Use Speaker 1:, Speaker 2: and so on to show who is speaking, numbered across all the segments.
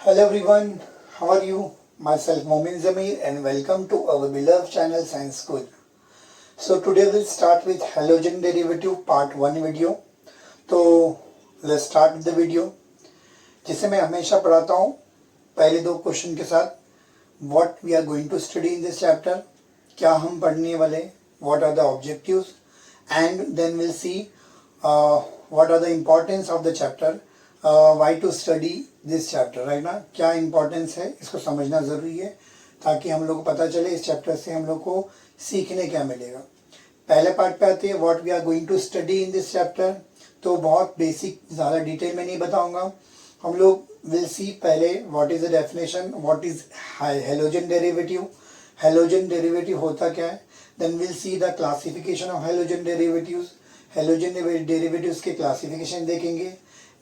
Speaker 1: Hello everyone, how are you? Myself Momin Zamir and welcome to our beloved channel Science School. So today we'll start with halogen derivative part 1 video. तो let's start with the video. जिसे मैं हमेशा पढ़ाता हूँ पहले दो question के साथ. What we are going to study in this chapter, क्या हम पढ़ने वाले, what are the objectives, and then we'll see what are the importance of the chapter, why to study this chapter, right ना. क्या importance है इसको समझना ज़रूरी है ताकि हम लोग को पता चले इस चैप्टर से हम लोग को सीखने क्या मिलेगा. पहले पार्ट पे आते हैं what we are going to study in this chapter. तो बहुत बेसिक, ज़्यादा डिटेल में नहीं बताऊंगा. हम लोग विल सी पहले what is the definition, what is halogen derivative, halogen derivative होता क्या है. Then will see the classification of halogen derivatives, halogen derivatives के क्लासिफिकेशन देखेंगे.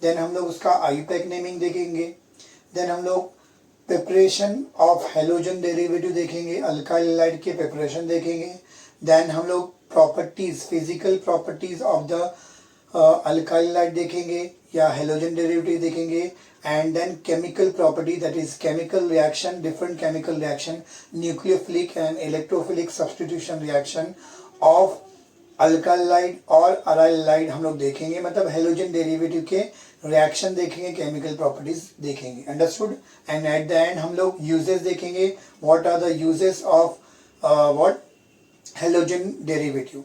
Speaker 1: देन हम लोग उसका आईयूपैक नेमिंग देखेंगे. देन हम लोग प्रिपरेशन ऑफ हेलोजन डेरिवेटिव देखेंगे, अल्काइल हैलाइड के प्रिपरेशन देखेंगे. देन हम लोग properties, physical properties of the alkyl halide देखेंगे या हेलोजन डेरिवेटिव देखेंगे. And then chemical property, that is chemical reaction, different chemical reaction, nucleophilic and electrophilic substitution reaction of alkyl halide और aryl halide हम लोग देखेंगे. मतलब हेलोजन डेरिवेटिव के reaction देखेंगे, केमिकल प्रॉपर्टीज देखेंगे. Understood. And at the end हम लोग यूजेस देखेंगे, what are the uses of what halogen derivative.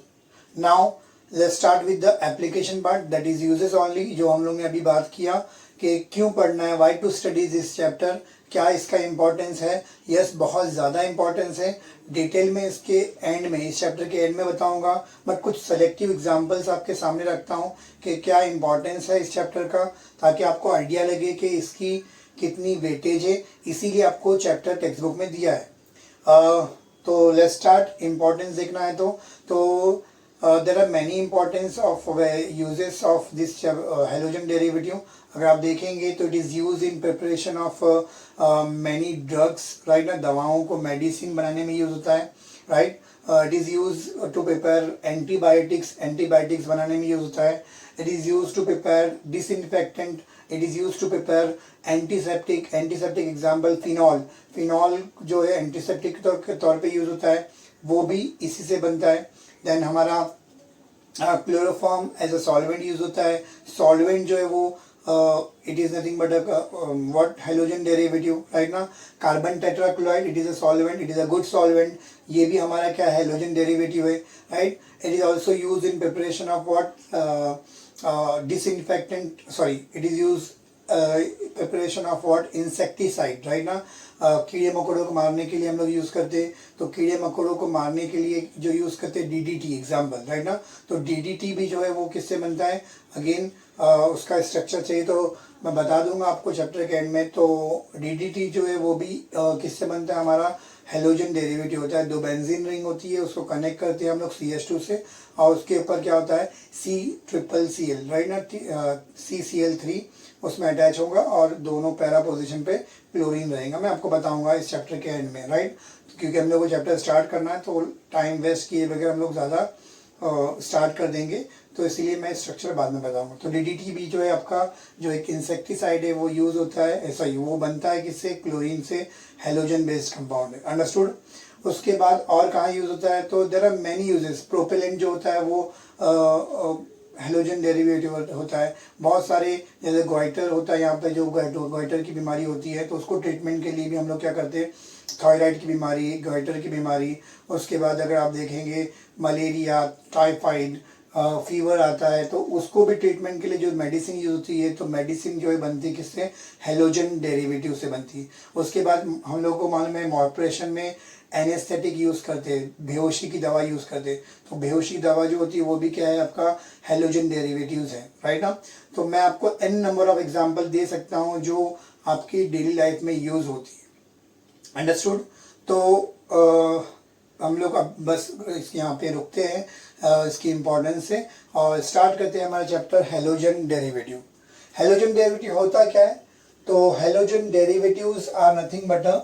Speaker 1: Now let's start with the application part, that is uses only, जो हम लोग ने अभी बात किया कि क्यों पढ़ना है, why to study this chapter, क्या इसका इम्पोर्टेंस है. यस, बहुत ज़्यादा इम्पोर्टेंस है. डिटेल में इसके एंड में, इस चैप्टर के एंड में बताऊंगा, बट कुछ सेलेक्टिव एग्जांपल्स आपके सामने रखता हूं कि क्या इम्पोर्टेंस है इस चैप्टर का, ताकि आपको आइडिया लगे कि इसकी कितनी वेटेज है. इसीलिए आपको चैप्टर टेक्स्ट बुक में दिया है. तो लेट्स स्टार्ट. इम्पोर्टेंस देखना है तो there are many importance of uses of this halogen derivative. अगर आप देखेंगे तो it is used in preparation of many drugs, right ना. दवाओं को मेडिसिन बनाने में यूज होता है, right. It is used to prepare antibiotics बनाने में यूज होता है. It is used to prepare disinfectant, it is used to prepare antiseptic example phenol जो है एंटीसेप्टिक के तौर पे यूज होता है, वो भी इसी से बनता है. देन हमारा chloroform as a solvent use होता है. सॉल्वेंट जो है वो it is nothing but what halogen derivative, right ना. Carbon tetrachloride, it is a solvent, it is a good solvent. ये भी हमारा क्या हेलोजन डेरिवेटिव है, right. It is also use in preparation of what disinfectant, sorry, it is use preparation of what insecticide, right ना. कीड़े मकोड़ों को मारने के लिए हम लोग यूज़ करते हैं. तो कीड़े मकोड़ों को मारने के लिए जो यूज़ करते हैं डीडीटी एग्जाम्पल, राइट ना. तो डीडीटी भी जो है वो किससे बनता है, अगेन उसका स्ट्रक्चर चाहिए तो मैं बता दूंगा आपको चैप्टर के एंड में. तो डीडीटी जो है वो भी किससे बनता है, हमारा हेलोजन डेरिवेटिव होता है. दो बेंजीन रिंग होती है, उसको कनेक्ट करते हैं हम लोग CH2 से, और उसके ऊपर क्या होता है CCCl, राइट ना. CCl3 उसमें अटैच होगा और दोनों पैरा पोजीशन पे क्लोरीन रहेगा. मैं आपको बताऊंगा इस चैप्टर के एंड में, राइट. क्योंकि हम लोग को चैप्टर स्टार्ट करना है तो टाइम वेस्ट किए बगैर हम लोग ज़्यादा स्टार्ट कर देंगे, तो इसीलिए मैं स्ट्रक्चर बाद में बताऊंगा. तो डीडीटी भी जो है आपका जो एक इंसेक्टिसाइड है वो यूज़ होता है, ऐसा ही वो बनता है किससे, क्लोरीन से. हेलोजन बेस्ड कंपाउंड है. अंडरस्टूड. उसके बाद और कहाँ यूज़ होता है, तो there are many uses. Propellant जो होता है वो हेलोजन डेरिवेटिव होता है. बहुत सारे, जैसे गोइटर होता है, यहाँ पे जो गोइटर की बीमारी होती है तो उसको ट्रीटमेंट के लिए भी हम लोग क्या करते हैं, थायराइड की बीमारी, गोइटर की बीमारी. उसके बाद अगर आप देखेंगे मलेरिया, टाइफाइड, फीवर आता है तो उसको भी ट्रीटमेंट के लिए जो मेडिसिन यूज होती है, तो मेडिसिन जो है बनती है किससे, हेलोजन डेरिवेटिव से बनती है. उसके बाद हम लोग को मालूम है ऑपरेशन में एनेस्थेटिक यूज़ करते हैं, बेहोशी की दवा यूज़ करते हैं. तो बेहोशी की दवा जो होती है वो भी क्या है, आपका हेलोजन डेरिवेटिव्स है, राइट ना. तो मैं आपको n नंबर ऑफ एग्जांपल दे सकता हूँ जो आपकी डेली लाइफ में यूज़ होती है. अंडरस्टूड. तो हम लोग अब बस यहाँ पे रुकते हैं इसकी इम्पोर्टेंस से और स्टार्ट करते हैं हमारा chapter halogen derivative. Halogen derivative होता क्या है, तो halogen derivatives are nothing but a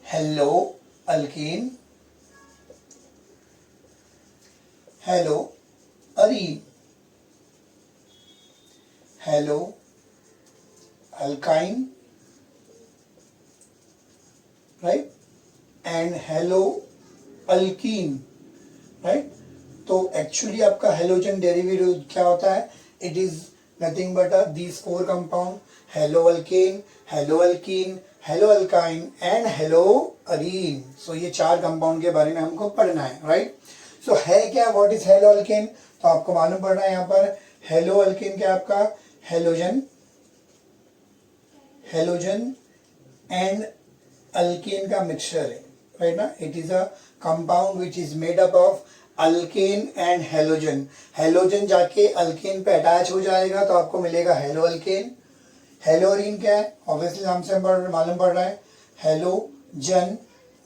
Speaker 1: halo alkene, halo arene, halo alkyne, right, and halo alkene, right. तो एक्चुअली आपका हेलोजन डेरिवेटिव क्या होता है, it is nothing but these four compound, halo alkane, halo alkene, halo alkyne and halo arene. So ये चार compound के बारे में हमको पढ़ना है, राइट। सो है क्या, व्हाट इज हेलो अल्केन, तो आपको मालूम पड़ रहा है यहाँ पर हेलो अल्केन क्या आपका हेलोजन, हेलोजन एंड अल्केन का मिक्सचर है, राइट ना। It is a compound which is made up of alkane and halogen. Halogen जाके अल्केन पे अटैच हो जाएगा तो आपको मिलेगा हेलो अल्केन। हेलो अरीन क्या है, ऑब्वियसली हमसे मालूम पड़ रहा है, हेलोजन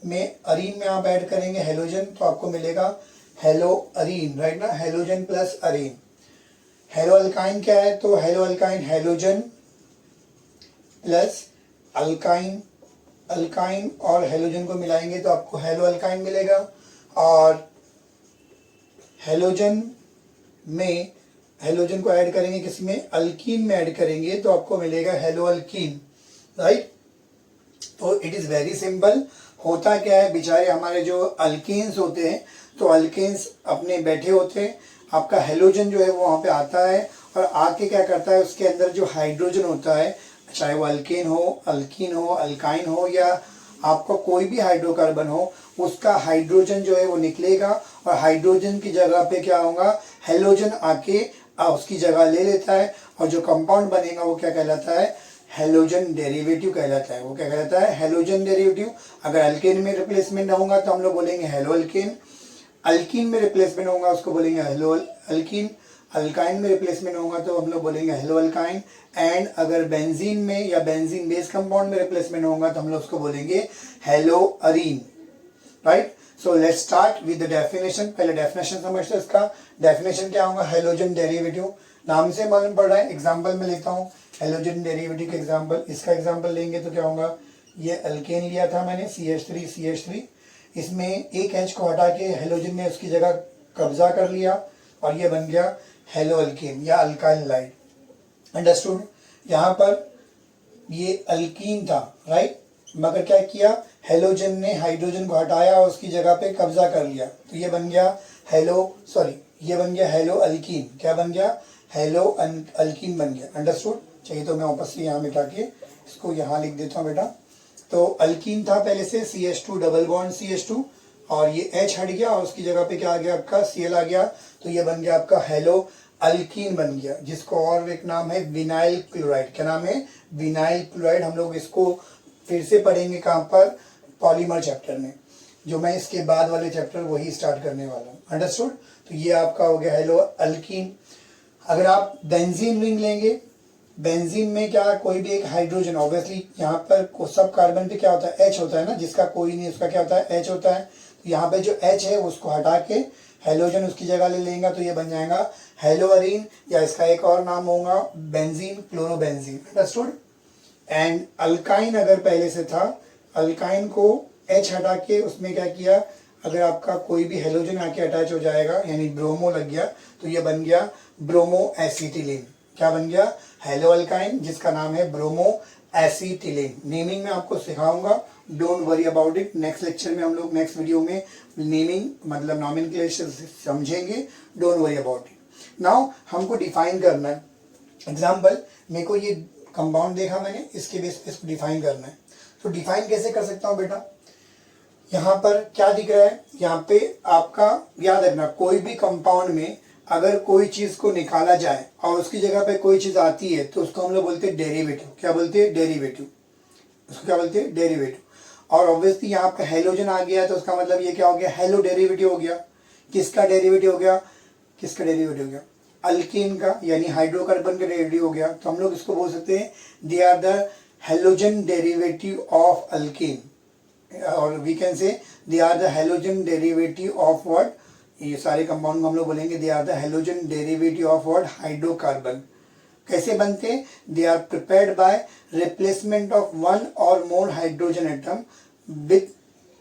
Speaker 1: में अरीन में आप ऐड करेंगे हेलोजन तो आपको मिलेगा हेलो अरीन, राइट ना, halogen plus Areen. Halo alkyne क्या है, तो hello alkyne halogen plus alkyne, alkyne और हेलोजन को मिलाएंगे तो आपको हेलो अल्काइन मिलेगा। और हेलोजन में हेलोजन को ऐड करेंगे किसमें, अल्कीन में ऐड करेंगे तो आपको मिलेगा हेलो अल्कीन, राइट। तो इट इज वेरी सिंपल। होता क्या है, बेचारे हमारे जो अल्कीन्स होते हैं तो अल्कीन्स अपने बैठे होते हैं, आपका हेलोजन जो है वो वहाँ पे आता है और आके क्या करता है, उसके अंदर जो हाइड्रोजन होता है, चाहे वो अल्केन हो, अल्कीन हो, अल्काइन हो या आपका कोई भी हाइड्रोकार्बन हो, उसका हाइड्रोजन जो है वो निकलेगा और हाइड्रोजन की जगह पे क्या होगा, हेलोजन आके उसकी जगह ले लेता है और जो कंपाउंड बनेगा वो क्या कहलाता है, हेलोजन डेरिवेटिव कहलाता है। वो क्या कहलाता है, हेलोजन डेरिवेटिव। अगर अल्केन में रिप्लेसमेंट होगा तो हम लोग बोलेंगे हेलो अल्केन, अल्कीन में रिप्लेसमेंट होगा उसको बोलेंगे हेलो अल्कीन, अल्काइन में रिप्लेसमेंट होगा तो हम लोग बोलेंगे हेलो अल्काइन, एंड अगर बेंजीन में या बेंजीन बेस कंपाउंड में रिप्लेसमेंट होगा तो हम लोग उसको बोलेंगे hello Areen, right. So let's start with the definition. पहले डेफिनेशन समझते हैं। इसका डेफिनेशन क्या होगा, हेलोजन डेरिवेटिव, नाम से मालूम पड़ रहा है। एग्जांपल में लेता हूँ हेलोजन डेरिवेटिव के एग्जांपल। इसका एग्जांपल लेंगे तो क्या होगा, ये अल्केन लिया था मैंने CH3, इसमें एक H को हटा के हेलोजन ने उसकी जगह कब्जा कर लिया और ये बन गया हेलो अल्केन या अल्काइल लाइट, अंडरस्टूड। यहाँ पर ये अल्कीन था, राइट, मगर क्या किया, हेलोजन ने हाइड्रोजन को हटाया और उसकी जगह पे कब्जा कर लिया तो ये बन गया ये बन गया हेलो अल्कीन। क्या बन गया, हेलो अल्कीन बन गया, अंडरस्टूड। चाहिए तो मैं वापस से यहाँ मिटा के इसको यहाँ लिख देता हूँ बेटा। तो अल्कीन था पहले से CH2 डबल बॉन्ड CH2 और ये H हट गया और उसकी जगह पे क्या आ गया आपका Cl आ गया तो ये बन गया आपका हेलो अल्कीन बन गया, जिसको और एक नाम है विनाइल क्लोराइड। क्या नाम है, विनाइल क्लोराइड। हम लोग इसको फिर से पढ़ेंगे कहाँ पर, पॉलीमर चैप्टर में, जो मैं इसके बाद वाले चैप्टर वही स्टार्ट करने वाला हूँ, अंडरस्टूड। तो ये आपका हो गया हेलो अल्कीन। अगर आप बेंजीन रिंग लेंगे, बेंजीन में क्या कोई भी एक हाइड्रोजन, ऑब्वियसली यहाँ पर सब कार्बन पे क्या होता है, H होता है ना, जिसका कोई नहीं उसका क्या होता है, H होता है। तो यहाँ पे जो H है उसको हटा के हेलोजन उसकी जगह ले लेंगे तो ये बन जाएगा हेलो अरीन, या इसका एक और नाम होगा benzene chlorobenzene, understood. And alkyne अगर पहले से था, अल्काइन को H हटा के उसमें क्या किया, अगर आपका कोई भी हेलोजन आके अटैच हो जाएगा यानी ब्रोमो लग गया तो ये बन गया ब्रोमो एसिटिलीन। क्या बन गया, हेलो अल्काइन जिसका नाम है ब्रोमो एसिटिलीन। नेमिंग में आपको सिखाऊंगा, don't worry about it. Next lecture में हम लोग नेक्स्ट वीडियो में नेमिंग मतलब नॉमेनक्लेचर समझेंगे, don't worry about it. Now हमको डिफाइन करना है। एग्जाम्पल, मेरे को ये कंपाउंड देखा मैंने, इसके बेस पे इसको डिफाइन करना है। तो डिफाइन कैसे कर सकता हूँ बेटा, यहाँ पर क्या दिख रहा है, यहाँ पे आपका याद रखना, कोई भी कंपाउंड में अगर कोई चीज को निकाला जाए और उसकी जगह पे कोई चीज आती है तो उसको हम लोग बोलते हैं डेरिवेटिव। क्या बोलते हैं, डेरिवेटिव। उसको क्या बोलते हैं, डेरिवेटिव। और ऑब्वियसली यहाँ पे हेलोजन आ गया तो उसका मतलब ये क्या हो गया, हेलो डेरिवेटिव हो गया। किसका डेरिवेटिव हो गया, किसका डेरिवेटिव हो गया, अल्कीन का, यानी हाइड्रोकार्बन का डेरिवेटिव हो गया। तो हम लोग इसको बोल सकते हैं they are the halogen derivative of alkene, और we can say they are the halogen derivative of what, ये सारे कंपाउंड हम लोग बोलेंगे they are the halogen derivative of what, hydrocarbon. कैसे बनते हैं, they are prepared by replacement of one or more hydrogen atom with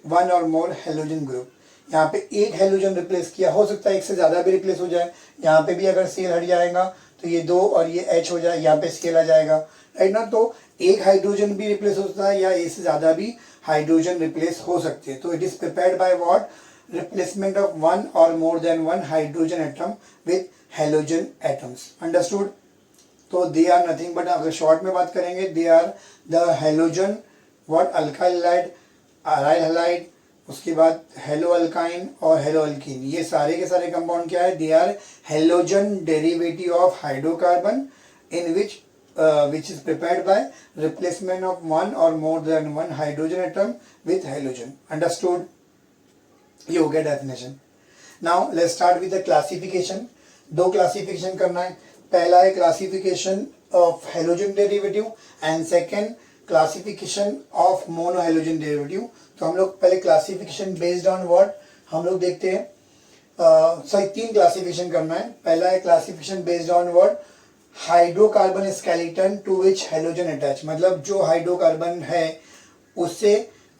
Speaker 1: one or more halogen group. यहाँ पे एक हेलोजन रिप्लेस किया, हो सकता है एक से ज्यादा भी रिप्लेस हो जाए। यहाँ पे भी अगर Cl हट जाएगा तो ये दो और ये H हो जाए, यहाँ पे Cl आ जाएगा, राइट ना। तो एक हाइड्रोजन भी रिप्लेस होता है या एक से ज्यादा भी हाइड्रोजन रिप्लेस हो सकते हैं. तो it is prepared by what? Replacement of one or more than one hydrogen atom with halogen atoms. Understood? तो दे आर नथिंग बट, अगर शॉर्ट में बात करेंगे, they are the halogen what? Alkyl halide, aryl halide, उसके बाद halo alkyne और halo alkene. ये सारे के सारे कंपाउंड क्या है? They are halogen derivative of hydrocarbon in which is prepared by replacement of one or more than one hydrogen atom with halogen. Understood? ये हो गया definition. Now let's start with the classification. दो classification करना है. पहला है classification of halogen derivative and second classification of monohalogen derivative. तो हम लोग पहले classification based on what? हम लोग देखते हैं. सॉरी, तीन classification करना है. पहला है classification based on what? Hydrocarbon skeleton to which halogen attach. मतलब जो हाइड्रोकार्बन है उससे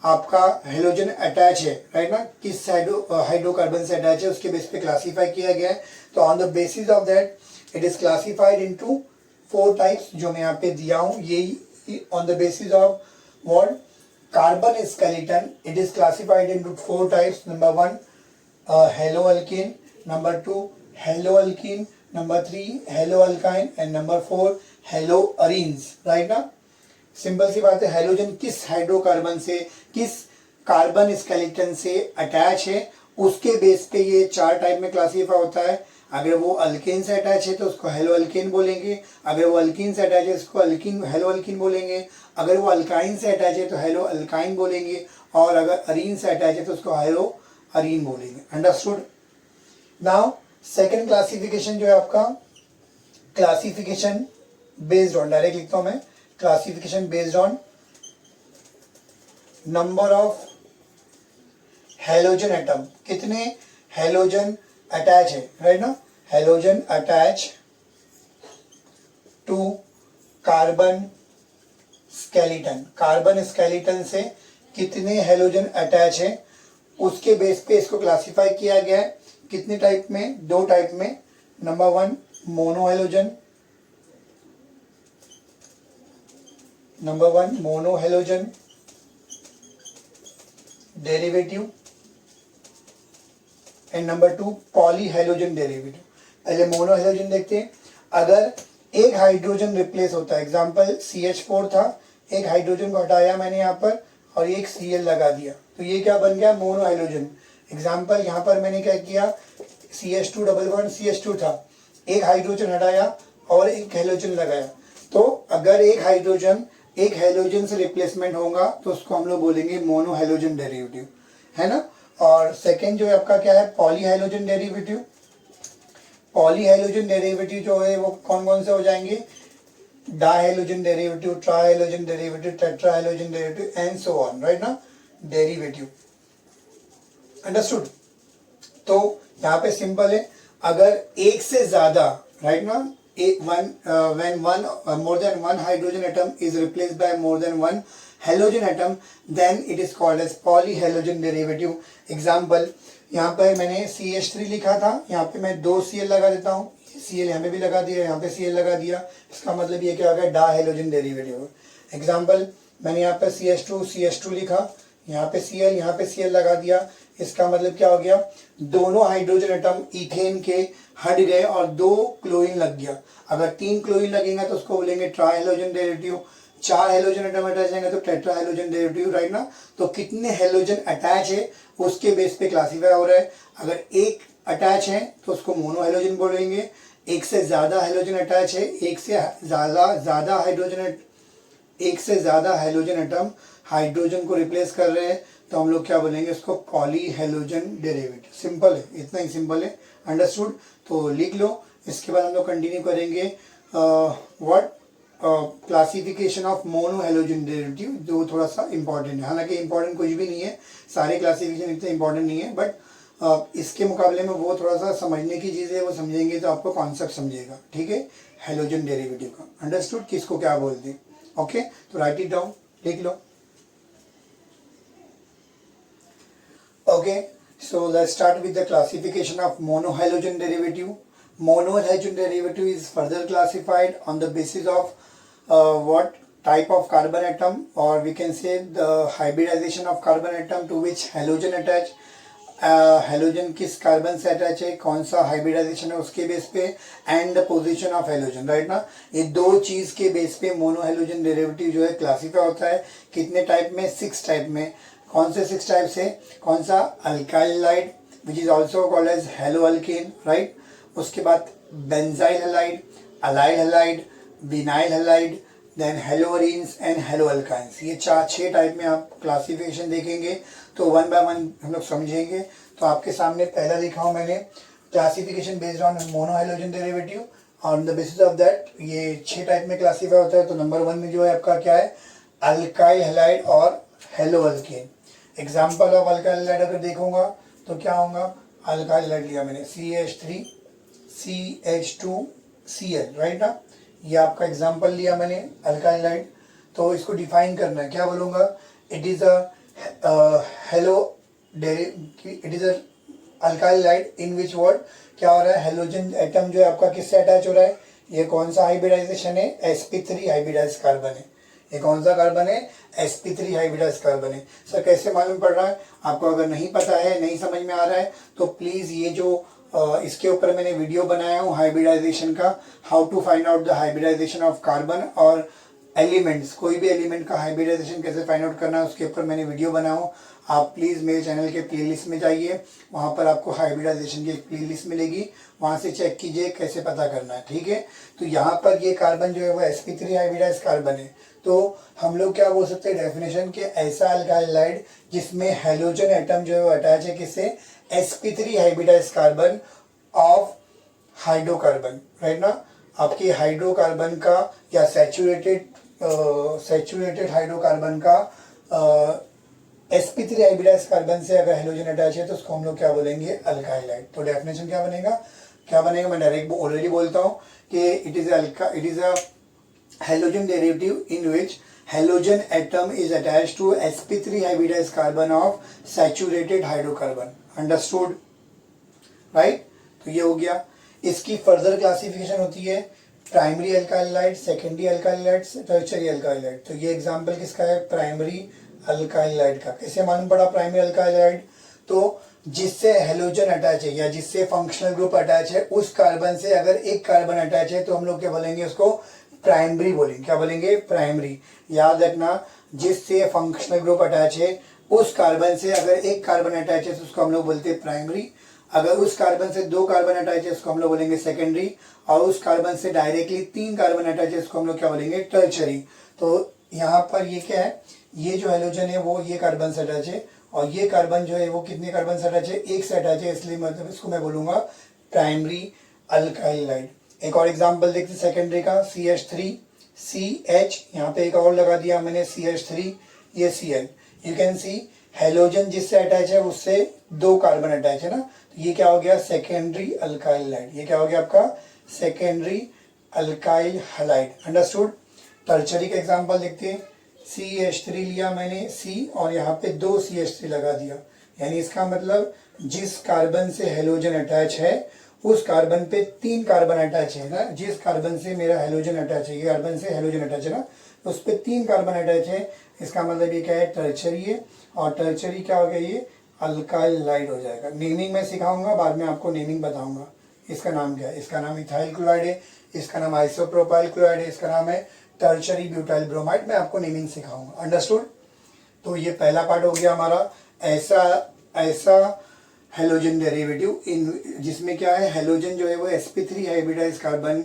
Speaker 1: आपका हेलोजन अटैच है, राइट ना? किस हाइड्रोकार्बन से अटैच है उसके बेस पे क्लासीफाई किया गया है. तो on the basis of that it is classified into 4 types जो मैं यहाँ पे दिया हूँ. ये on the basis of what? Carbon skeleton. It is classified into 4 types. Number 1 hello alkyne, number 2 hello alkyne, number 3 hello alkyne and number 4 hello arenes. Right ना? Simple सी बात है. हेलोजन किस हाइड्रोकार्बन से, किस कार्बन स्केलेटन से attach है उसके base पे ये 4 टाइप में क्लासीफाई होता है. अगर वो अल्केन से अटैच है तो उसको हेलो अल्केन बोलेंगे. अगर वो अल्कीन से अटैच है उसको अल्कीन हेलो अल्कीन बोलेंगे. अगर वो अल्काइन से अटैच है तो हेलो अल्काइन बोलेंगे. और अगर अरीन से अटैच है तो उसको हेलो अरीन बोलेंगे. अंडरस्टूड? नाउ सेकेंड क्लासिफिकेशन जो है आपका क्लासिफिकेशन बेस्ड ऑन, डायरेक्ट लिखता हूं मैं, classification based on number of halogen atom. कितने हेलोजन अटैच है, राइट ना? Halogen attach to carbon skeleton. Carbon skeleton से कितने हेलोजन अटैच है उसके बेस पे इसको क्लासिफाई किया गया है. कितने टाइप में? 2 टाइप में. Number 1 monohalogen, number 1 monohalogen derivative and number 2 polyhalogen derivative. पहले मोनोहेलोजन देखते हैं. अगर एक हाइड्रोजन रिप्लेस होता है, एग्जांपल CH4 था, एक हाइड्रोजन को हटाया मैंने यहाँ पर और एक Cl लगा दिया, तो ये क्या बन गया? मोनोहेलोजन. एग्जाम्पल यहाँ पर मैंने क्या किया? CH2 डबल बॉन्ड CH2 था, एक हाइड्रोजन हटाया और एक हेलोजन लगाया. तो अगर एक हाइड्रोजन एक हेलोजन से रिप्लेसमेंट होगा तो उसको हम लोग बोलेंगे मोनोहेलोजन डेरिवेटिव, है ना? और सेकेंड जो है आपका क्या है? Polyhalogen derivative. पॉलीहेलोजन डेरिवेटिव जो है वो कौन कौन से हो जाएंगे? Dihalogen derivative, trihalogen derivative, tetrahalogen derivative and so on, right ना? डेरिवेटिव. अंडरस्टूड? तो यहाँ पे सिंपल है. अगर एक से ज्यादा, राइट ना, when one more than one hydrogen atom is replaced by more than one halogen atom, then it is called as polyhalogen derivative. Example, यहाँ पर मैंने CH3 लिखा था, यहाँ पे मैं 2 Cl लगा देता हूँ. Cl यहाँ पे भी लगा दिया, यहाँ पे Cl लगा दिया. इसका मतलब ये क्या हो गया? डायहेलोजन डेरिवेटिव. एग्जाम्पल, मैंने यहाँ पे CH2 लिखा, यहाँ पे Cl, यहाँ पे Cl लगा दिया. इसका मतलब क्या हो गया? दोनों हाइड्रोजन एटम इथेन के हट गए और 2 क्लोरीन लग गया. अगर 3 क्लोरीन लगेगा तो उसको बोलेंगे ट्राइहेलोजन डेरिवेटिव. 4 हेलोजन एटम अटैच रहेंगे तो टेट्राहेलोजन डेरिवेटिव, राइट ना? तो कितने हेलोजन अटैच है उसके बेस पे क्लासीफाई हो रहा है. अगर एक अटैच है तो उसको मोनोहेलोजन बोलेंगे. एक से ज्यादा हेलोजन अटैच है, एक से ज्यादा हेलोजन एटम हाइड्रोजन को रिप्लेस कर रहे हैं तो हम लोग क्या बोलेंगे? उसको पॉलीहेलोजन डेरिवेटिव. सिंपल है, इतना ही सिंपल है. अंडरस्टूड? तो लिख लो. इसके बाद हम लोग कंटिन्यू करेंगे what classification of monohalogen derivative, जो थोड़ा सा इंपॉर्टेंट है. हालांकि इंपॉर्टेंट कुछ भी नहीं है, सारे क्लासिफिकेशन इतने इंपॉर्टेंट नहीं है, बट इसके मुकाबले में वो थोड़ा सा समझने की चीज़ है. वो समझेंगे तो आपको कॉन्सेप्ट समझेगा. ठीक है? हेलोजन डेरिवेटिव का. अंडरस्टूड? किसको क्या बोलते हैं? ओके, तो राइट इट डाउन, लिख लो. Okay, so let's start with the classification of monohalogen derivative. Monohalogen derivative is further classified on the basis of what? type of carbon atom, or we can say the hybridization of carbon atom to which halogen attach. Halogen किस carbon से attach है, कौन सा hybridisation है उसके base पे, and the position of halogen, right ना। ये दो चीज के बेस पे मोनो हेलोजन डेरिवेटिव जो है क्लासीफाई होता है। कितने टाइप में, 6 टाइप में। कौन से 6 टाइप से, कौन सा, alkyl halide which is also called as halo alkane, right. उसके बाद benzyl halide, allyl halide, vinyl halide, then haloarenes and halo alkynes. ये 6 टाइप में आप क्लासिफिकेशन देखेंगे, तो 1 बाय 1 हम लोग समझेंगे। तो आपके सामने पहला लिखा हूँ मैंने, classification based on mono halogen derivative. On the basis of that ये 6 टाइप में क्लासीफाई होता है। तो नंबर 1 में जो है आपका क्या है, अल्काइल हैलाइड और hello alkane. Example of alkyl halide अगर देखूंगा तो क्या होगा, अल्काइल हैलाइड लिया मैंने CH3 CH2Cl, राइट ना। ये आपका एग्जाम्पल लिया मैंने अल्काइल हैलाइड। तो इसको डिफाइन करना है, क्या बोलूँगा, it is a hello it is alkyl halide in which word, क्या हो रहा है, हेलोजन एटम जो है आपका किससे अटैच हो रहा है, ये कौन सा हाइब्रिडाइजेशन है, sp3 हाइब्रिडाइज कार्बन है। ये कौन सा कार्बन है, sp3 हाइब्रिडाइज कार्बन है। सर कैसे मालूम पड़ रहा है आपको, अगर नहीं पता है, नहीं समझ में आ रहा है, तो प्लीज ये जो इसके ऊपर मैंने वीडियो बनाया हूँ हाइब्रिडाइजेशन का, how to find out the hybridisation of carbon और एलिमेंट्स, कोई भी एलिमेंट का हाइब्रिडाइजेशन कैसे फाइंड आउट करना है, उसके ऊपर मैंने वीडियो बनाया हूँ। आप प्लीज़ मेरे चैनल के प्लेलिस्ट में जाइए, वहाँ पर आपको हाइब्रिडाइजेशन की एक प्लेलिस्ट मिलेगी, वहाँ से चेक कीजिए कैसे पता करना है, ठीक है। तो यहाँ पर ये कार्बन जो है वो sp3 हाइब्रिडाइज कार्बन है। तो हम लोग क्या बोल सकते हैं डेफिनेशन के, ऐसा अल्काइल हैलाइड जिसमें हेलोजन एटम जो है वो अटैच है किससे, sp3 hybridise carbon of hydrocarbon, right ना। आपकी हाइड्रोकार्बन का या सैचुरेटेड हाइड्रोकार्बन का sp3 हाइब्रिडाइज कार्बन से अगर हेलोजन अटैच है तो उसको हम लोग क्या बोलेंगे, अल्काइल हैलाइड। तो डेफिनेशन क्या बनेगा, मैं डायरेक्ट ऑलरेडी बोलता हूँ कि it is a halogen derivative in which halogen atom is attached to sp3 hybridise carbon of saturated hydrocarbon. Understood, right. तो ये हो गया। इसकी फर्दर क्लासिफिकेशन होती है primary alkyl halide, secondary alkyl halide, tertiary alkyl halide. तो ये example किसका है, प्राइमरी अल्काइल हैलाइड का। कैसे मालूम पड़ा प्राइमरी अल्काइल हैलाइड, तो जिससे हेलोजन अटैच है या जिससे फंक्शनल ग्रुप अटैच है, उस कार्बन से अगर एक कार्बन अटैच है तो हम लोग क्या बोलेंगे, उसको प्राइमरी बोलेंगे। क्या बोलेंगे, प्राइमरी। याद रखना, जिससे फंक्शनल ग्रुप अटैच है उस कार्बन से अगर एक कार्बन अटैच है तो उसको हम लोग बोलते हैं प्राइमरी। अगर उस कार्बन से 2 कार्बन अटैच है उसको हम लोग बोलेंगे सेकेंडरी, और उस कार्बन से डायरेक्टली 3 कार्बन अटैच है उसको हम लोग क्या बोलेंगे, टर्शियरी। तो यहाँ पर ये क्या है, ये जो हेलोजन है वो ये कार्बन से अटैच है, और ये कार्बन जो है वो कितने कार्बन से अटैच है, एक से अटैच है, इसलिए मतलब इसको मैं बोलूंगा प्राइमरी अल्काइल हैलाइड। एक और एग्जांपल देखते हैं सेकेंडरी का, CH3 CH, यहाँ पे एक और लगा दिया मैंने CH3, ये Cl। You can see halogen जिससे अटैच है उससे 2 कार्बन अटैच है ना, तो ये क्या हो गया, सेकेंडरी अल्काइल हैलाइड। ये क्या हो गया आपका, secondary alkyl halide. Understood. Tertiary का एग्जांपल देखते हैं, CH3 लिया मैंने C और यहाँ पे 2 CH3 लगा दिया, यानी इसका मतलब जिस कार्बन से हेलोजन अटैच है उस कार्बन पे 3 कार्बन अटैच है ना। जिस कार्बन से मेरा हेलोजन अटैच है, ये कार्बन से हेलोजन अटैच है ना, उस पे 3 कार्बन अटैच है, इसका मतलब ये क्या है, टर्शियरी है। और टर्शियरी क्या हो गया, ये अल्काइल हैलाइड हो जाएगा। नेमिंग मैं सिखाऊंगा, बाद में आपको नेमिंग बताऊंगा। इसका नाम क्या है, इसका नाम इथाइल क्लोराइड है, इसका नाम आइसोप्रोपाइल क्लोराइड है, इसका नाम है टर्शियरी ब्यूटाइल ब्रोमाइड। मैं आपको नेमिंग सिखाऊंगा। अंडरस्टूड। तो ये पहला पार्ट हो गया हमारा, ऐसा हेलोजन डेरिवेटिव इन जिसमें क्या है, हेलोजन जो है वो sp3 हाइब्रिडाइज कार्बन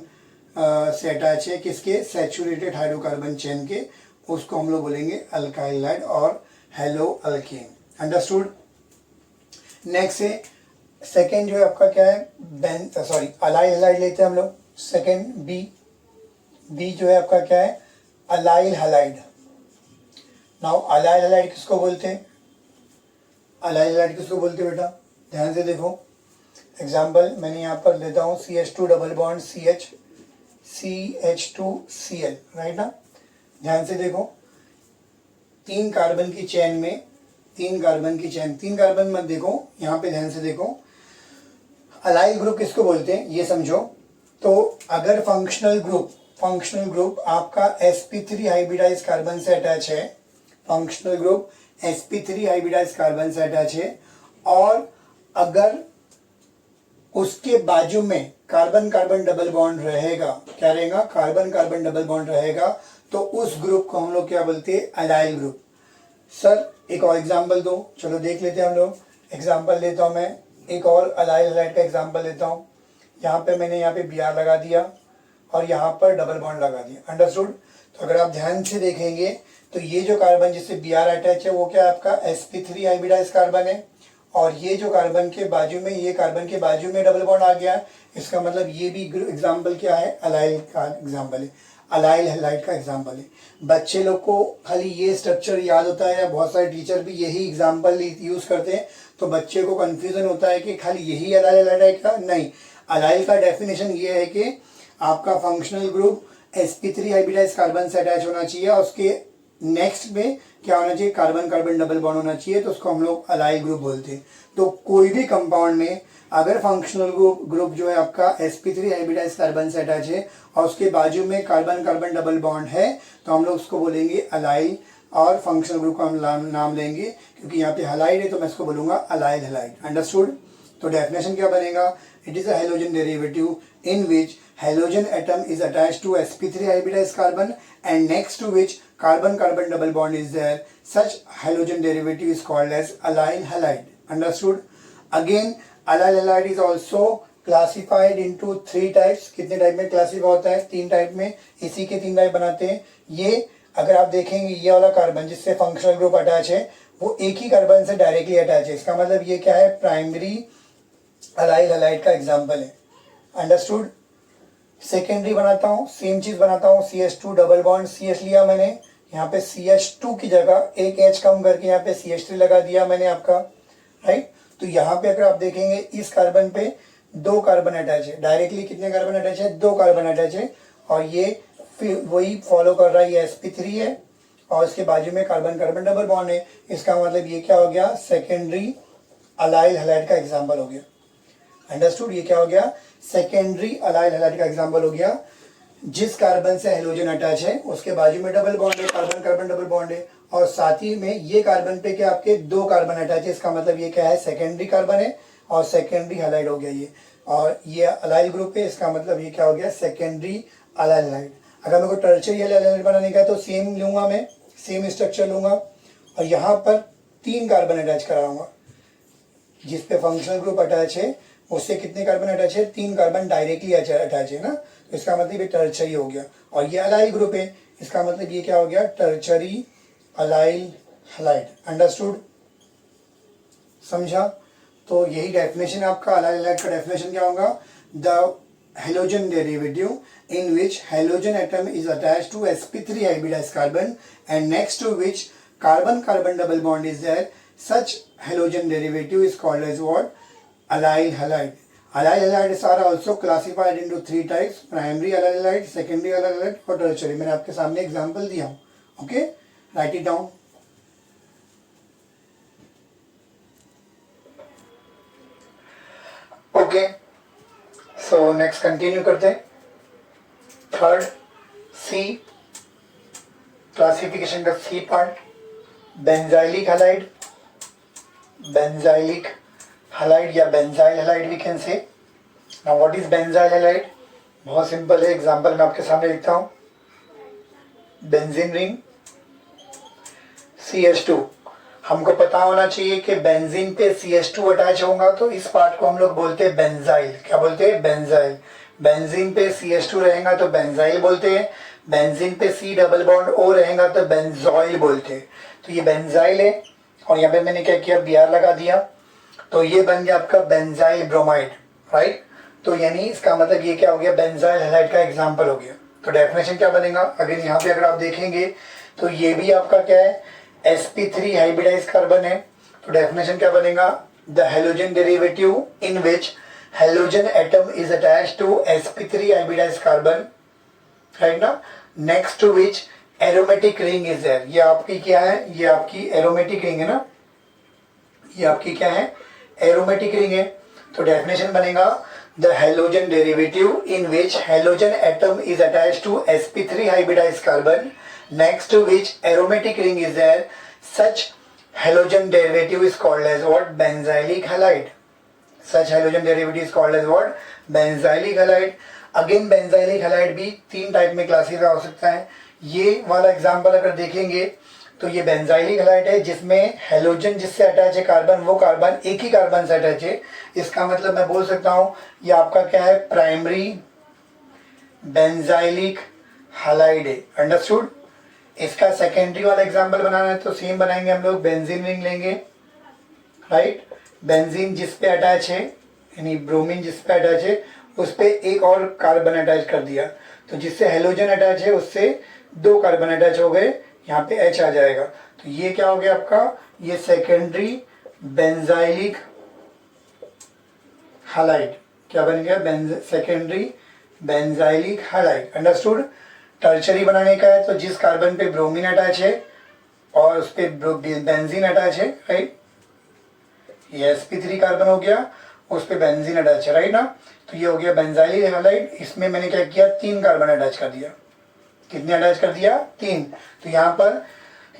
Speaker 1: से अटैच है किसके, सैचुरेटेड हाइड्रोकार्बन चेन के, उसको हम लोग बोलेंगे अल्काइल हैलाइड और हेलो अल्केन। अंडरस्टूड। नेक्स्ट है सेकेंड जो है आपका क्या है, अलाइल हैलाइड लेते हैं हम लोग। सेकेंड बी जो है आपका क्या है, allyl halide. Now allyl halide किसको बोलते हैं, अलाइल हैलाइड किसको बोलते हैं बेटा, ध्यान से देखो। एग्जाम्पल मैंने यहाँ पर लेता हूँ CH2 double bond CH CH2Cl, right ना। ध्यान से देखो, 3 कार्बन की चेन में 3 कार्बन मत देखो, यहाँ पे ध्यान से देखो। अलाइल ग्रुप किसको बोलते हैं ये समझो। तो अगर फंक्शनल ग्रुप फंक्शनल ग्रुप आपका sp3 हाइब्रिडाइज कार्बन से अटैच है, functional group sp3 hybridise carbon से अटैच है, और अगर उसके बाजू में कार्बन कार्बन डबल बॉन्ड रहेगा, क्या रहेगा, कार्बन कार्बन डबल बॉन्ड रहेगा, तो उस ग्रुप को हम लोग क्या बोलते हैं, अलाइल ग्रुप। सर एक और एग्जांपल दो, चलो देख लेते हैं हम लोग। एग्जांपल लेता हूं मैं, एक और अलाइल हैलाइड का एग्जांपल लेता हूं। यहाँ पे मैंने यहाँ पे Br लगा दिया और यहाँ पर डबल बॉन्ड लगा दिया, अंडरस्टूड। तो अगर आप ध्यान से देखेंगे तो ये जो कार्बन जिससे Br अटैच है वो क्या है, आपका sp3 हाइब्रिडाइज कार्बन है, और ये जो कार्बन के बाजू में, ये कार्बन के बाजू में डबल बॉन्ड आ गया, इसका मतलब ये भी एग्जांपल क्या है, अलाइल का एग्जांपल है, अलाइल हैलाइड का एग्जांपल है। बच्चे लोग को खाली ये स्ट्रक्चर याद होता है, या बहुत सारे टीचर भी यही एग्जांपल यूज करते हैं, तो बच्चे को कंफ्यूजन होता है कि खाली यही अलाइल हैलाइड का, नहीं। अलाइल का डेफिनेशन ये है कि आपका functional group sp3 hybridise carbon से अटैच होना चाहिए, और उसके नेक्स्ट में क्या होना चाहिए, कार्बन कार्बन डबल बॉन्ड होना चाहिए, तो उसको हम लोग अलाइल ग्रुप बोलते हैं। तो कोई भी कंपाउंड में अगर फंक्शनल ग्रुप जो है आपका sp3 हाइब्रिडाइज कार्बन से अटैच है और उसके बाजू में कार्बन कार्बन डबल बॉन्ड है, तो हम लोग उसको बोलेंगे अलाइल, और फंक्शनल ग्रुप का हम नाम लेंगे, क्योंकि यहाँ पे हलाइड है तो मैं इसको बोलूंगा अलाइल हैलाइड, अंडरस्टूड। तो डेफिनेशन क्या बनेगा, it is a halogen derivative in which halogen atom is attached to sp3 hybridized carbon and next to which carbon carbon double bond is there. Such halogen derivative is called as allyl halide, understood. Again allyl halide is also classified into 3 types. कितने type में classify होता है, 3 type में, इसी के 3 type बनाते हैं। ये अगर आप देखेंगे ये वाला कार्बन जिससे फंक्शनल ग्रुप अटैच है वो एक ही कार्बन से डायरेक्टली अटैच है, इसका मतलब ये क्या है, प्राइमरी अलाइल हैलाइड का एग्जांपल है, अंडरस्टूड। सेकेंडरी बनाता हूँ, सेम चीज बनाता हूँ, CH2 डबल बॉन्ड CH लिया मैंने, यहाँ पे CH2 की जगह एक H कम करके यहाँ पे CH3 लगा दिया मैंने आपका, राइट। तो यहाँ पे अगर आप देखेंगे इस कार्बन पे 2 कार्बन अटैच है, डायरेक्टली कितने कार्बन अटैच है, 2 कार्बन अटैच है, और ये फिर वही फॉलो कर रहा है, ये sp3 है और इसके बाजू में कार्बन कार्बन डबल बॉन्ड है, इसका मतलब ये क्या हो गया, सेकेंडरी अलाइल हैलाइड का एग्जाम्पल हो गया, अंडरस्टूड। ये क्या हो गया, सेकेंडरी अलाइल हैलाइड का एग्जांपल हो गया। जिस कार्बन से हेलोजन अटैच है उसके बाजू में डबल बॉन्ड है, कार्बन कार्बन डबल बॉन्ड है, और साथ ही में ये कार्बन पे क्या आपके 2 कार्बन अटैच है, इसका मतलब ये क्या है, सेकेंडरी कार्बन है और सेकेंडरी हैलाइड हो गया ये, और ये अलाइल ग्रुप है, इसका मतलब ये क्या हो गया, सेकेंडरी अलाइल हैलाइड। अगर मेरे को टर्शियरी अलाइल हैलाइड बनाने का है तो सेम लूंगा मैं, सेम स्ट्रक्चर लूंगा और यहाँ पर 3 कार्बन अटैच कराऊंगा, जिसपे फंक्शनल ग्रुप अटैच है उससे कितने कार्बन अटैच है, 3 कार्बन डायरेक्टली अटैच है ना, तो इसका मतलब ये टर्शरी हो गया, और ये अलाइल ग्रुप है, इसका मतलब ये क्या हो गया, टर्शरी अलाइल हैलाइड, अंडरस्टूड, समझा। तो यही डेफिनेशन आपका अलाइल हैलाइड का डेफिनेशन क्या होगा, the halogen derivative in which halogen atom is attached to sp3 hybridized carbon and next to which carbon carbon double bond is there, such halogen derivative is called as what, allyl halide. Allyl halides are also classified into 3 types, primary allyl halide, secondary allyl halide और tertiary। मैंने आपके सामने example दिया हूँ, okay, write it down. Okay, so next continue करते हैं। Third C, classification का C part, benzylic halide, benzylic halide या benzyl halide we can say. Now what is benzyl halide, बहुत सिंपल है, एग्जांपल मैं आपके सामने लिखता हूँ। बेंजीन रिंग CH2, हमको पता होना चाहिए कि बेंजीन पे CH2 अटैच होगा तो इस पार्ट को हम लोग बोलते हैं बेंजाइल। क्या बोलते हैं, बेंजाइल। बेंजीन पे CH2 रहेगा तो बेंजाइल बोलते हैं, बेंजीन पे C डबल बॉन्ड O रहेगा तो बेंजॉइल बोलते हैं। तो ये बेंजाइल है और यहाँ पे मैंने क्या किया, Br लगा दिया, तो ये बन गया आपका बेंजाइल ब्रोमाइड, राइट। तो यानी इसका मतलब ये क्या हो गया, बेंजाइल हैलाइड का एग्जाम्पल हो गया। तो डेफिनेशन क्या बनेगा, अगर यहाँ पे अगर आप देखेंगे तो ये भी आपका क्या है, sp3 हाइब्रिडाइज कार्बन है। तो डेफिनेशन क्या बनेगा, the halogen derivative in which halogen atom is attached to sp3 hybridise carbon, right ना, next to which aromatic ring is there. ये आपकी क्या है, ये आपकी एरोमेटिक रिंग है ना, ये आपकी क्या है, एरोमेटिक रिंग है। तो डेफिनेशन बनेगा, the halogen derivative in which halogen atom is attached to sp3 hybridized carbon next to which aromatic ring is there. Such halogen derivative is called as what? Benzylic halide. Such halogen derivative is called as what? Benzylic halide. Again benzylic halide भी तीन type में classify हो सकता है. ये वाला example अगर देखेंगे तो ये बेंजाइलिक हैलाइड है जिसमें हेलोजन जिससे अटैच है कार्बन, वो कार्बन एक ही कार्बन से अटैच है. इसका मतलब मैं बोल सकता हूँ ये आपका क्या है? प्राइमरी बेंजाइलिक हैलाइड है. अंडरस्टूड. इसका सेकेंडरी वाला एग्जांपल बनाना है तो सेम बनाएंगे हम लोग. बेंजीन रिंग लेंगे, राइट. बेंजीन जिस पे अटैच है यानी ब्रोमीन जिस पे अटैच है उस पे एक और कार्बन अटैच कर दिया तो जिससे हेलोजन अटैच है उससे दो कार्बन अटैच हो गए, यहाँ पे H आ जाएगा. तो ये क्या हो गया आपका? ये सेकेंडरी बेंजाइलिक हैलाइड. क्या बन गया? Secondary benzylic halide. Understood. Tertiary बनाने का है तो जिस कार्बन पे ब्रोमीन अटैच है और उस पे बेंजीन अटैच है, राइट. ये sp3 कार्बन हो गया, उस पे बेंजीन अटैच है, राइट ना. तो ये हो गया बेंजाइलिक हैलाइड. इसमें मैंने क्या किया? तीन कार्बन अटैच कर दिया. कितने अटैच कर दिया? तीन. तो यहाँ पर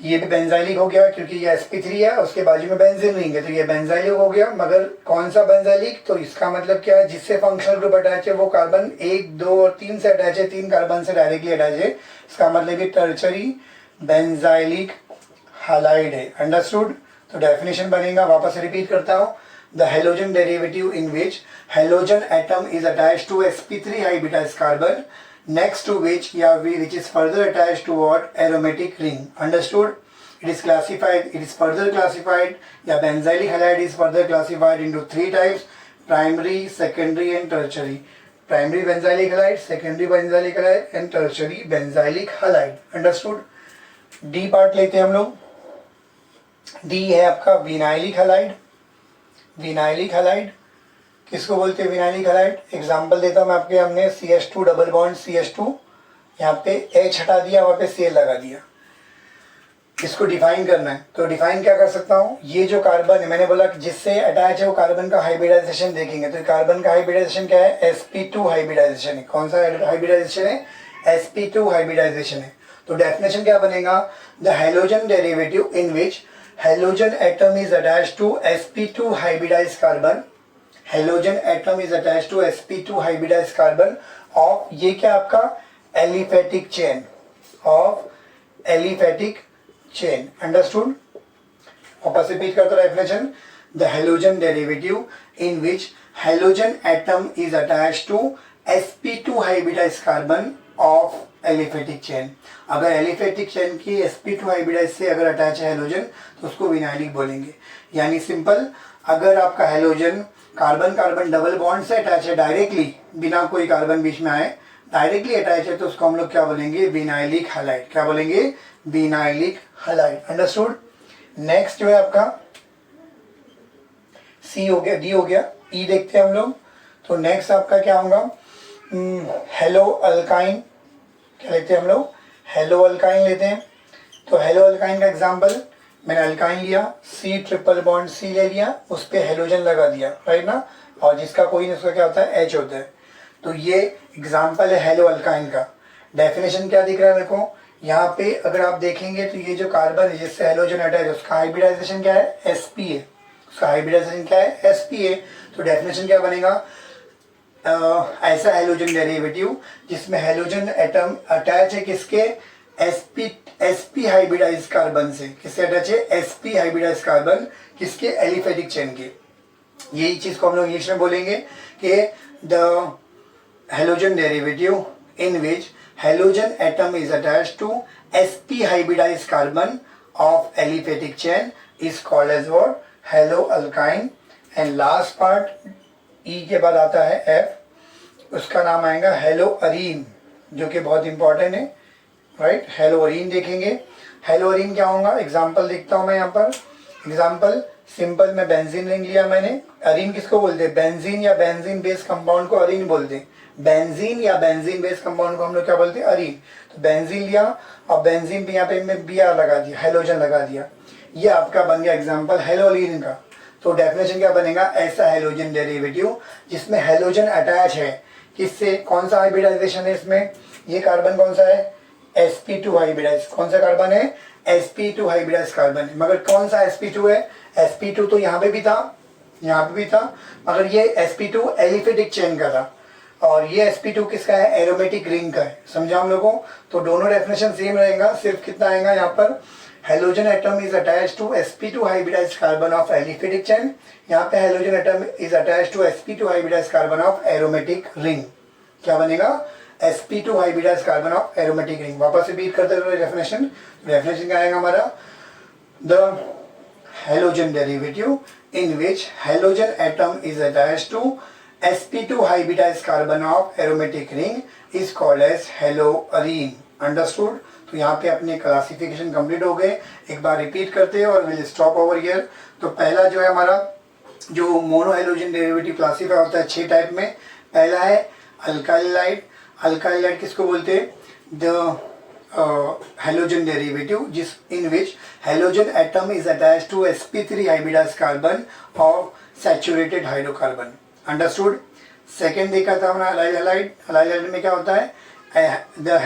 Speaker 1: ये भी बेंजाइलिक हो गया क्योंकि ये sp3 है, उसके बाजू में बेंजीन रिंग है तो ये बेंजाइलिक हो गया. मगर कौन सा बेंजाइलिक? तो इसका मतलब क्या है? जिससे फंक्शनल ग्रुप अटैच है वो कार्बन 1, 2 और 3 से अटैच है, 3 कार्बन से डायरेक्टली अटैच है. इसका मतलब ये टर्शरी बेंजाइलिक हैलाइड है. अंडरस्टूड. तो डेफिनेशन बनेगा, वापस रिपीट करता हूँ. The halogen derivative in which halogen atom is attached to sp3 hybridized carbon next to which which is further attached to what? Aromatic ring. Understood. It is classified, it is further classified, benzylic halide is further classified into three types: primary, secondary and tertiary. Primary benzylic halide, secondary benzylic halide and tertiary benzylic halide. Understood. D part लेते हैं हम लोग. D है आपका vinylic halide. Vinylic halide किसको बोलते हैं? Vinylic halide. Example देता हूँ मैं आपके. हमने CH2 डबल बॉन्ड CH2 यहाँ पे H हटा दिया, वहाँ पे Cl लगा दिया. इसको डिफाइन करना है तो डिफाइन क्या कर सकता हूँ? ये जो कार्बन है मैंने बोला कि जिससे अटैच है वो कार्बन का हाइब्रिडाइजेशन देखेंगे. तो कार्बन का हाइब्रिडाइजेशन क्या है? sp2 हाइब्रिडाइजेशन है. कौन सा हाइब्रिडाइजेशन है? sp2 हाइब्रिडाइजेशन है. तो डेफिनेशन क्या बनेगा? The halogen derivative in which halogen atom is attached to sp2 hybridized carbon. Halogen atom is attached to sp2 hybridized carbon of ये क्या आपका? aliphatic chain. Of aliphatic chain. Understood. वापस repeat करता हूँ definition. The halogen derivative in which halogen atom is attached to sp2 hybridized carbon of aliphatic chain. अगर aliphatic chain की sp2 hybridise से अगर अटैच है हेलोजन तो उसको विनाइलिक बोलेंगे. यानी सिंपल, अगर आपका halogen carbon carbon double bond से अटैच है डायरेक्टली, बिना कोई कार्बन बीच में आए, डायरेक्टली अटैच है तो उसको हम लोग क्या बोलेंगे? Vinylic halide. क्या बोलेंगे? Vinylic halide. अंडरस्टूड. नेक्स्ट जो है आपका C हो गया, D हो गया, E देखते हैं हम लोग. तो नेक्स्ट आपका क्या होगा? Hello alkyne. क्या लेते हैं हम लोग? हेलो अल्काइन लेते हैं. तो हेलो अल्काइन का एग्जांपल, मैंने अल्काइन लिया, C ट्रिपल बॉन्ड C ले लिया, उस पे हेलोजन लगा दिया, राइट ना. और जिसका कोई नहीं, उसका क्या होता है? H होता है. तो ये एग्जांपल है हेलो अल्काइन का. डेफिनेशन क्या दिख रहा है मेरे को? यहाँ पे अगर आप देखेंगे तो ये जो कार्बन है जिससे हेलोजन अटैच है उसका हाइब्रिडाइजेशन क्या है? sp है. उसका हाइब्रिडाइजेशन क्या है? sp है. तो डेफिनेशन क्या बनेगा? ऐसा हेलोजन डेरिवेटिव जिसमें हेलोजन एटम अटैच है किसके? sp हाइब्रिडाइज कार्बन से. किससे अटैच है? sp hybridise carbon. किसके? एलिफेटिक चेन के. यही चीज को हम लोग इंग्लिश में बोलेंगे कि the halogen derivative in which halogen atom is attached to sp hybridise carbon of aliphatic chain is called as what? Hello alkyne. And last part E के बाद आता है F. उसका नाम आएगा हेलो अरीन, जो कि बहुत इंपॉर्टेंट है, राइट. हेलो अरीन देखेंगे. हेलो अरीन क्या होगा? एग्जांपल देखता हूँ मैं यहाँ पर. एग्जांपल सिंपल, मैं बेंजीन रिंग लिया मैंने. अरीन किसको बोलते हैं? बेंजीन या बेंजीन बेस कंपाउंड को अरीन बोलते हैं. बेंजीन या बेंजीन बेस कंपाउंड को हम लोग क्या बोलते हैं? अरीन. तो बेंजीन लिया और बेंजीन पे यहाँ पे मैं Br लगा दिया, हेलोजन लगा दिया. ये आपका बन गया एग्जाम्पल हेलो अरीन का. तो डेफिनेशन क्या बनेगा, ऐसा हेलोजन डेरिवेटिव जिसमें हेलोजन अटैच है, किससे, कौन सा हाइब्रिडाइजेशन है इसमें, ये कार्बन कौन सा है, sp2 हाइब्रिडाइज, कौन सा कार्बन है, sp2 हाइब्रिडाइज कार्बन है। मगर कौन सा sp2 है, sp2 तो यहाँ पे भी था, यहाँ पे भी था, मगर ये sp2 एलिफेटिक चेन का था और ये sp2 किसका है, एरोमेटिक रिंग का है। समझा हम लोगों, तो दोनों डेफिनेशन सेम रहेगा, सिर्फ कितना आएगा यहाँ पर, halogen atom is attached to sp2 hybridised carbon of aliphatic chain, यहाँ पे halogen atom is attached to sp2 hybridised carbon of aromatic ring. क्या बनेगा, sp2 hybridised carbon of aromatic ring. वापस रिपीट करते हुए डेफिनेशन, डेफिनेशन क्या आएगा हमारा, the halogen derivative in which halogen atom is attached to sp2 hybridized carbon of aromatic ring is called as haloarine. Understood? तो यहाँ पे अपने क्लासिफिकेशन कंप्लीट हो गए। एक बार रिपीट करते हैं और विल स्टॉप ओवर हियर। तो पहला जो है हमारा जो मोनो हेलोजन डेरिवेटिव क्लासीफाई होता है 6 टाइप में। पहला है अल्काइल लाइट। अल्काइल लाइट किसको बोलते हैं, द halogen derivative जिस in which halogen atom is attached to sp3 hybridized carbon of saturated hydrocarbon. Understood? Second देखा था हमने अलाइल हैलाइड। अलाइल हैलाइड में क्या होता है, the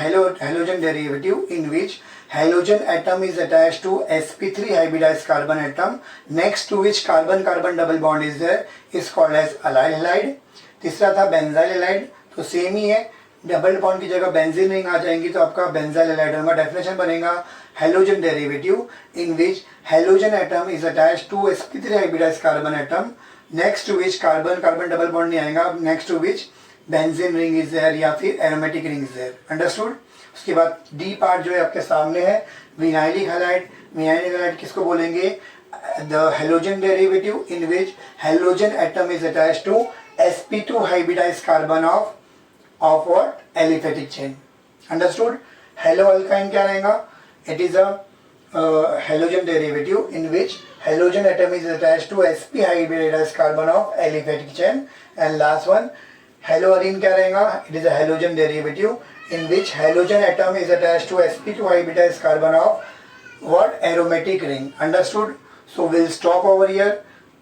Speaker 1: halogen derivative in which halogen atom is attached to sp3 hybridized carbon atom next to which carbon carbon double bond is there is called as allyl halide. तीसरा था benzyl halide, तो same ही है, double bond की जगह benzene ring आ जाएंगी तो आपका benzyl halide होगा। डेफिनेशन बनेगा halogen derivative in which halogen atom is attached to sp3 hybridised carbon atom next to which carbon carbon double bond नहीं आएगा, next to which benzene ring is there या फिर aromatic ring is there. Understood? उसके बाद D part जो है आपके सामने है विनाइलिक हैलाइड। विनाइलिक हैलाइड किसको बोलेंगे, the halogen derivative in which halogen atom is attached to sp2 hybridised carbon of what, aliphatic chain. Understood? Halo alkyne क्या रहेगा, it is a halogen derivative in which halogen atom is attached to sp hybridized carbon of aliphatic chain. And last one haloarine क्या रहेगा, it is a halogen derivative in which halogen atom is attached to sp2 hybridized carbon of what, aromatic ring. Understood? So we'll stop over here.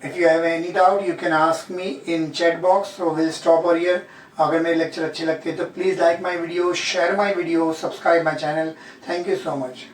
Speaker 1: If you have any doubt you can ask me in chat box. So we'll stop over here. अगर मेरे lecture अच्छे लगते हैं तो please like my video, share my video, subscribe my channel. Thank you so much.